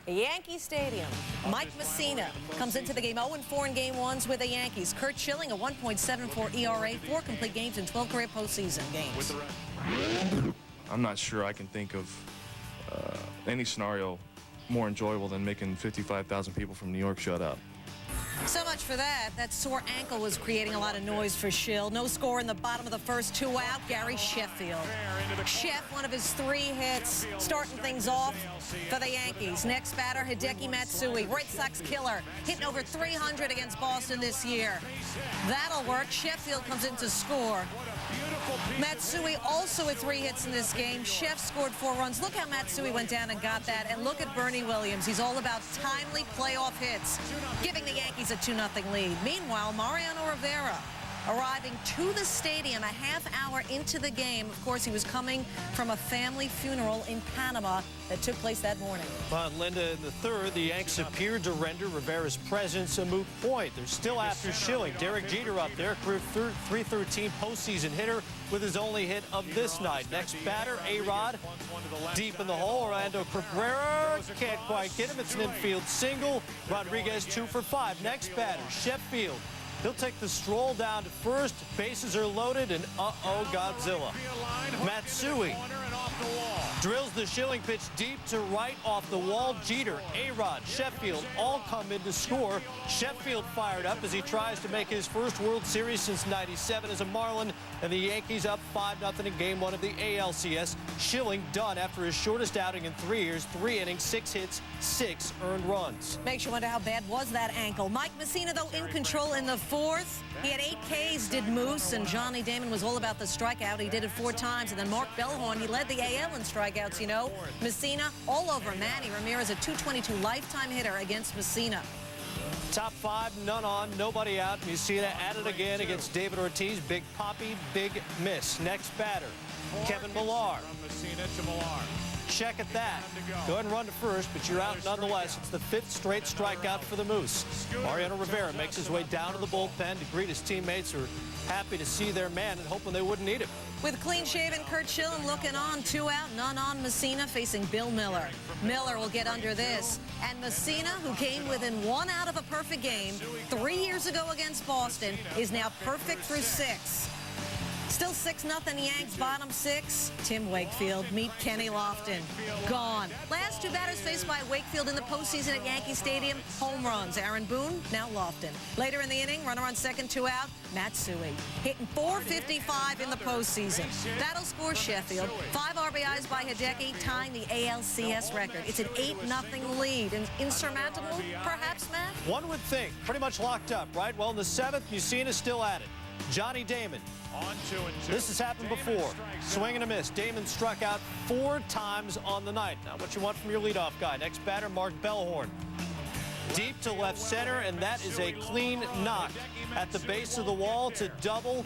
Yankee Stadium. Mike Messina comes into the game 0-4 in game ones with the Yankees. Curt Schilling, a 1.74 ERA, 4 complete games in 12 career postseason games. I'm not sure I can think of any scenario more enjoyable than making 55,000 people from New York shut up. So much for that. That sore ankle was creating a lot of noise for Schill. No score in the bottom of the first, 2 out. Gary Sheffield. Sheff, one of his 3 hits, starting things off for the Yankees. Next batter, Hideki Matsui, Red Sox killer, hitting over 300 against Boston this year. That'll work. Sheffield comes in to score. Matsui also with 3 hits in this game. Sheff scored 4 runs. Look how Matsui went down and got that. And look at Bernie Williams. He's all about timely playoff hits, giving the Yankees a 2-0 lead. Meanwhile, Mariano Rivera arriving to the stadium a half-hour into the game. Of course, he was coming from a family funeral in Panama that took place that morning. But Linda, in the third, the Yanks appeared to render Rivera's presence a moot point. They're still after Schilling. Derek Jeter up there, career .313 postseason hitter with his only hit of this night. Next batter, A-Rod, deep in the hole. Orlando Cabrera can't quite get him. It's an infield single. Rodriguez 2 for 5. Next batter, Sheffield. He'll take the stroll down to first. Bases are loaded, and uh-oh, Godzilla. Matsui drills the Schilling pitch deep to right off the wall. Jeter, A-Rod, Sheffield all come in to score. Sheffield fired up as he tries to make his first World Series since '97 as a Marlin, and the Yankees up 5-0 in game 1 of the ALCS. Schilling done after his shortest outing in 3 years, 3 innings, 6 hits, 6 earned runs. Makes you wonder how bad was that ankle. Mike Messina, though, in control in the 4th. He had 8 Ks, did Moose, and Johnny Damon was all about the strikeout. He did it 4 times, and then Mark Bellhorn, he led the AL in strikeouts, you know. Messina all over Manny Ramirez, a .222 lifetime hitter against Messina. Top 5, none on, nobody out. Messina at it again against David Ortiz. Big poppy, big miss. Next batter, Kevin Millar. Check at that. Go ahead and run to first, but you're out nonetheless. It's the 5th straight strikeout for the Moose. Mariano Rivera makes his way down to the bullpen to greet his teammates who are happy to see their man and hoping they wouldn't need him. With clean-shaven Curt Schilling looking on, 2 out, none on. Messina facing Bill Miller. Miller will get under this. And Messina, who came within 1 out of a perfect game 3 years ago against Boston, is now perfect through 6. Still 6-0 Yanks, bottom 6. Tim Wakefield, meet Kenny Lofton. Gone. Last 2 batters faced by Wakefield in the postseason at Yankee Stadium, home runs. Aaron Boone, now Lofton. Later in the inning, runner on second, 2 out, Matsui. Hitting .455 in the postseason. That'll score Sheffield. 5 RBIs by Hideki, tying the ALCS record. It's an 8-0 lead. And insurmountable, perhaps, Matt? One would think. Pretty much locked up, right? Well, in the 7th, Messina's still at it. Johnny Damon. This has happened before. Swing and a miss. Damon struck out 4 times on the night. Now, what you want from your leadoff guy. Next batter, Mark Bellhorn. Deep to left center, and that is a clean knock at the base of the wall to double.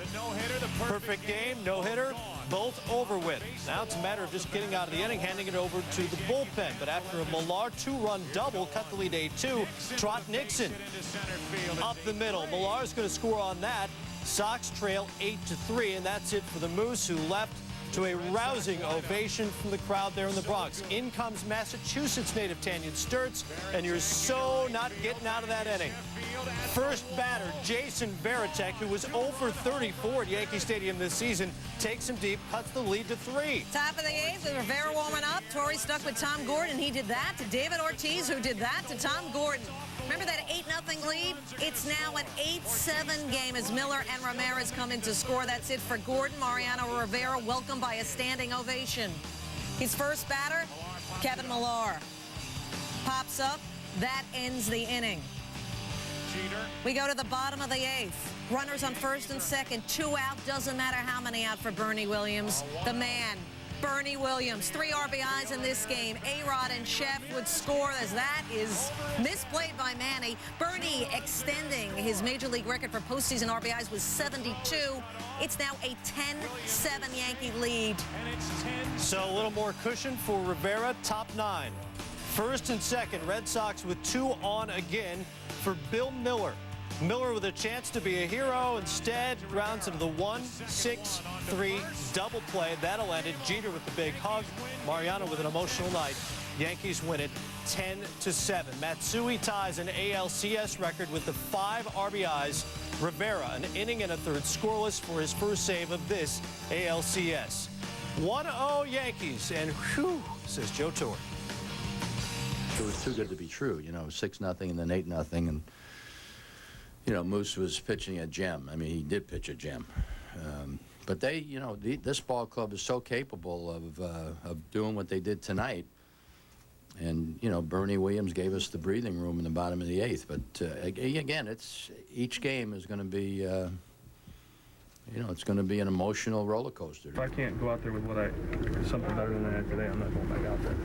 Perfect game, no hitter, both over with. Now it's a matter of just getting out of the inning, handing it over to the bullpen. But after a Millar 2-run double, cut the lead 8-2. Trot Nixon up the middle. Millar's going to score on that. Sox trail 8-3, and that's it for the Moose, who left to a rousing ovation from the crowd there in the Bronx. In comes Massachusetts native Tanyan Sturtz, and you're so not getting out of that inning. First batter, Jason Varitek, who was 0 for 34 at Yankee Stadium this season, takes him deep, cuts the lead to 3. Top of the 8th, with Rivera warming up. Torrey stuck with Tom Gordon. He did that to David Ortiz, who did that to Tom Gordon. Remember that 8-0 lead? It's now an 8-7 game as Miller and Ramirez come in to score. That's it for Gordon. Mariano Rivera welcomed by a standing ovation. His first batter, Kevin Millar. Pops up. That ends the inning. We go to the bottom of the 8th. Runners on first and second. 2 out. Doesn't matter how many out for Bernie Williams. The man, Bernie Williams. 3 RBIs in this game. A-Rod and Sheff would score, as that is misplayed by Manny. Bernie extending his major league record for postseason RBIs with 72. It's now a 10-7 Yankee lead. So a little more cushion for Rivera, top 9. First and second, Red Sox with 2 on again for Bill Miller. Miller with a chance to be a hero. Instead, rounds into the 1-6-3 double play. That'll end it. Jeter with the big hug. Mariano with an emotional night. Yankees win it 10-7. Matsui ties an ALCS record with the 5 RBIs. Rivera, an inning and a third scoreless for his first save of this ALCS. 1-0 Yankees, and whew, says Joe Torre. It was too good to be true, you know, 6-0 and then 8-0, and you know, Moose was pitching a gem. I mean, he did pitch a gem. But they, you know, this ball club is so capable of doing what they did tonight. And, you know, Bernie Williams gave us the breathing room in the bottom of the 8th. But, again, each game is going to be, you know, it's going to be an emotional roller coaster. If I can't go out there with something better than I had today, I'm not going back out there.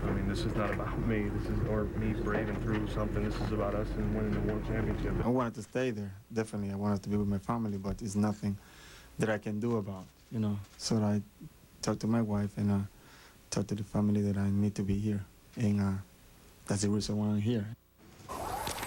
I mean, this is not about me. Or me braving through something. This is about us and winning the World Championship. I wanted to stay there, definitely. I wanted to be with my family, but it's nothing that I can do about, you know. So I talked to my wife and talked to the family that I need to be here. And that's the reason why I'm here.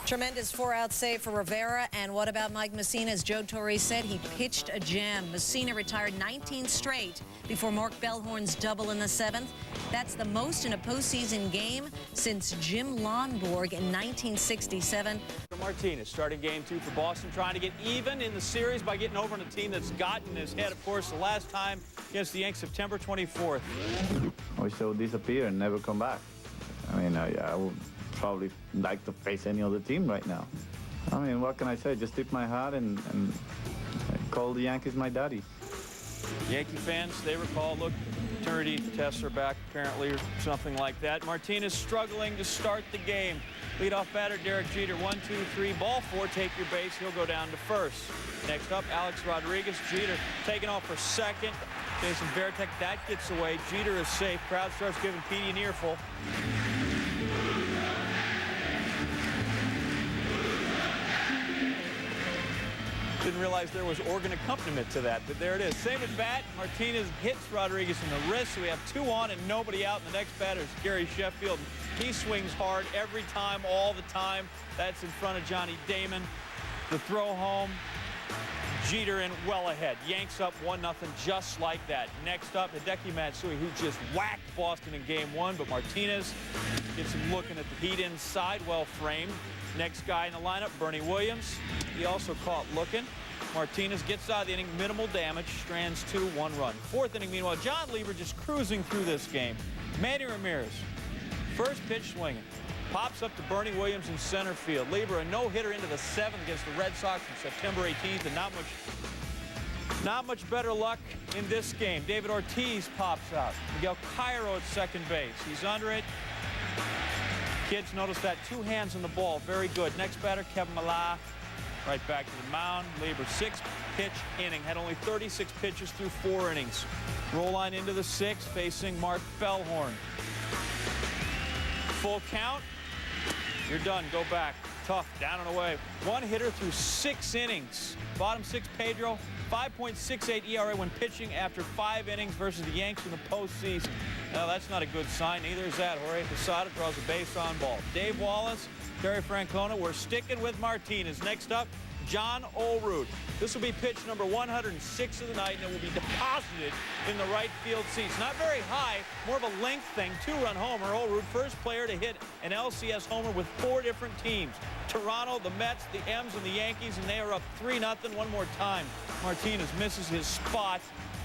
Tremendous 4-out save for Rivera. And what about Mike Mussina? As Joe Torre said, he pitched a gem. Mussina retired 19 straight before Mark Bellhorn's double in the 7th. That's the most in a postseason game since Jim Lonborg in 1967. Martinez starting game 2 for Boston, trying to get even in the series by getting over on a team that's gotten his head, of course, the last time against the Yankees, September 24th. I wish they would disappear and never come back. I mean, I would probably like to face any other team right now. I mean, what can I say? Just tip my hat and call the Yankees my daddy. Yankee fans, they recall, look, paternity tests are back apparently, or something like that. Martinez struggling to start the game. Leadoff batter Derek Jeter, 1-2-3, ball 4, take your base. He'll go down to first. Next up, Alex Rodriguez. Jeter taking off for second. Jason Varitek, that gets away. Jeter is safe. Crowd starts giving Petey an earful. Didn't realize there was organ accompaniment to that, but there it is. Same at bat. Martinez hits Rodriguez in the wrist, so we have 2 on and nobody out. And the next batter is Gary Sheffield. He swings hard every time, all the time. That's in front of Johnny Damon. The throw home. Jeter in well ahead. Yanks up 1-0 just like that. Next up, Hideki Matsui, who just whacked Boston in game 1, but Martinez gets him looking at the heat inside, well framed. Next guy in the lineup, Bernie Williams. He also caught looking. Martinez gets out of the inning, minimal damage, strands 2, 1 run. 4th inning, meanwhile, John Lieber just cruising through this game. Manny Ramirez, first pitch swinging. Pops up to Bernie Williams in center field. Lieber, a no-hitter into the 7th against the Red Sox on September 18th, and not much better luck in this game. David Ortiz pops out. Miguel Cairo at second base. He's under it. Kids notice that 2 hands on the ball. Very good. Next batter, Kevin Millar. Right back to the mound. Lieber, 6-pitch inning. Had only 36 pitches through 4 innings. Roll line into the 6th, facing Mark Bellhorn. Full count. You're done. Go back. Tough. Down and away. 1 hitter through 6 innings. Bottom 6, Pedro. 5.68 ERA when pitching after 5 innings versus the Yanks in the postseason. Now, that's not a good sign. Neither is that. Jorge Posada draws a base on ball. Dave Wallace, Terry Francona. We're sticking with Martinez. Next up, John Olerud. This will be pitch number 106 of the night, and it will be deposited in the right field seats. Not very high, more of a length thing. 2-run homer. Olerud, first player to hit an LCS homer with 4 different teams. Toronto, the Mets, the M's, and the Yankees, and they are up 3-0. One more time. Martinez misses his spot.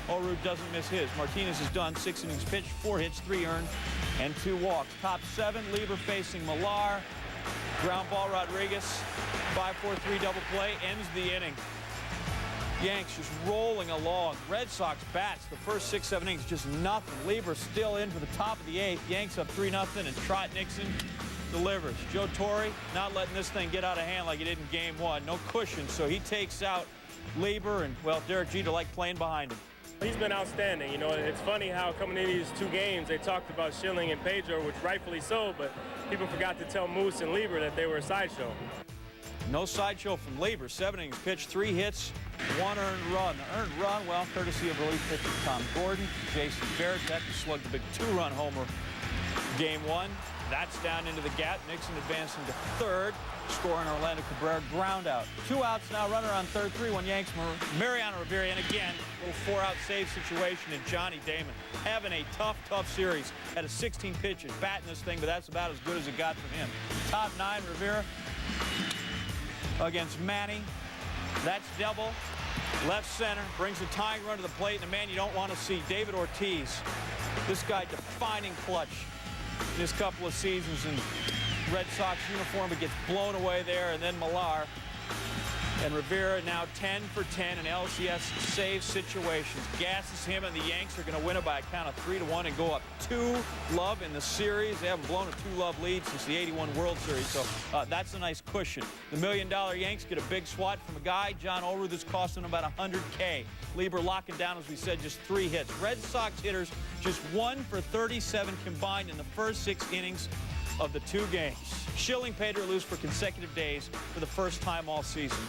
Olerud doesn't miss his. Martinez is done. 6 innings pitched, 4 hits, 3 earned, and 2 walks. Top 7, Lieber facing Millar. Ground ball, Rodriguez. 5-4-3 double play ends the inning. Yanks just rolling along. Red Sox bats the first 6-7 innings, just nothing. Lieber still in for the top of the 8th. Yanks up 3-0, and Trot Nixon delivers. Joe Torre not letting this thing get out of hand like he did in game 1. No cushion, so he takes out Lieber, and, well, Derek Jeter like playing behind him. He's been outstanding. You know, it's funny how coming into these 2 games, they talked about Schilling and Pedro, which rightfully so, but people forgot to tell Moose and Lieber that they were a sideshow. No sideshow from Lieber. 7 innings pitched, 3 hits, 1 earned run. The earned run, well, courtesy of relief pitcher Tom Gordon. Jason Varitek slugged the big 2-run homer game 1. That's down into the gap. Nixon advancing to third. Scoring Orlando Cabrera, ground out. 2 outs now, runner on third, 3-1 Yanks. Mariano Rivera, and again, little 4-out save situation, and Johnny Damon having a tough series. Had a 16 pitches, batting this thing, but that's about as good as it got from him. Top 9, Rivera against Manny. That's double. Left center, brings a tying run to the plate, and a man you don't want to see, David Ortiz. This guy defining clutch in his couple of seasons in Red Sox uniform, but gets blown away there, and then Millar. And Rivera now 10 for 10 in LCS save situations. Gasses him, and the Yanks are going to win it by a count of 3-1 and go up 2-love in the series. They haven't blown a 2-love lead since the '81 World Series, so that's a nice cushion. The $1 million Yanks get a big swat from a guy, John Olerud, that's costing them about $100K. Lieber locking down, as we said, just 3 hits. Red Sox hitters just 1 for 37 combined in the first 6 innings of the 2 games. Schilling, Pedro lose for consecutive days for the first time all season.